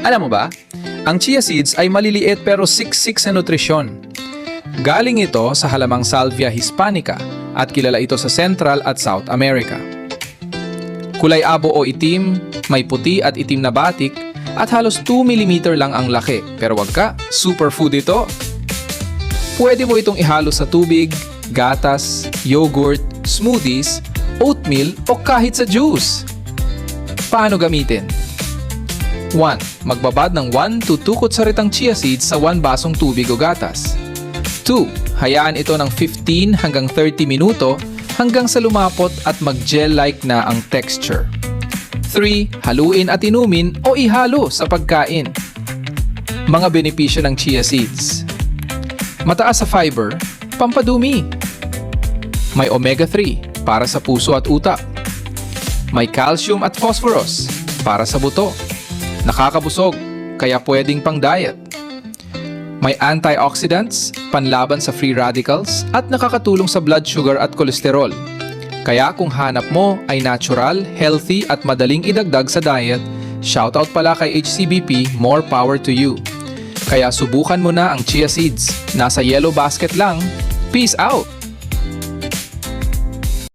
Alam mo ba, ang chia seeds ay maliliit pero siksik sa nutrisyon. Galing ito sa halamang Salvia hispanica at kilala ito sa Central at South America. Kulay abo o itim, may puti at itim na batik at halos 2 mm lang ang laki. Pero wag ka, superfood ito. Pwede mo itong ihalo sa tubig, gatas, yogurt, smoothies, oatmeal o kahit sa juice. Paano gamitin? 1. Magbabad ng 1 to 2 kutsaritang chia seeds sa 1 basong tubig o gatas. 2. Hayaan ito ng 15 hanggang 30 minuto hanggang sa lumapot at mag-gel-like na ang texture. 3. Haluin at inumin o ihalo sa pagkain. Mga benepisyo ng chia seeds. Mataas sa fiber, pampadumi. May omega-3 para sa puso at utak. May calcium at phosphorus para sa buto. Nakakabusog, kaya pwedeng pang-diet. May antioxidants, panlaban sa free radicals, at nakakatulong sa blood sugar at kolesterol. Kaya kung hanap mo ay natural, healthy at madaling idagdag sa diet, shoutout pala kay HCBP, more power to you. Kaya subukan mo na ang chia seeds. Nasa yellow basket lang. Peace out!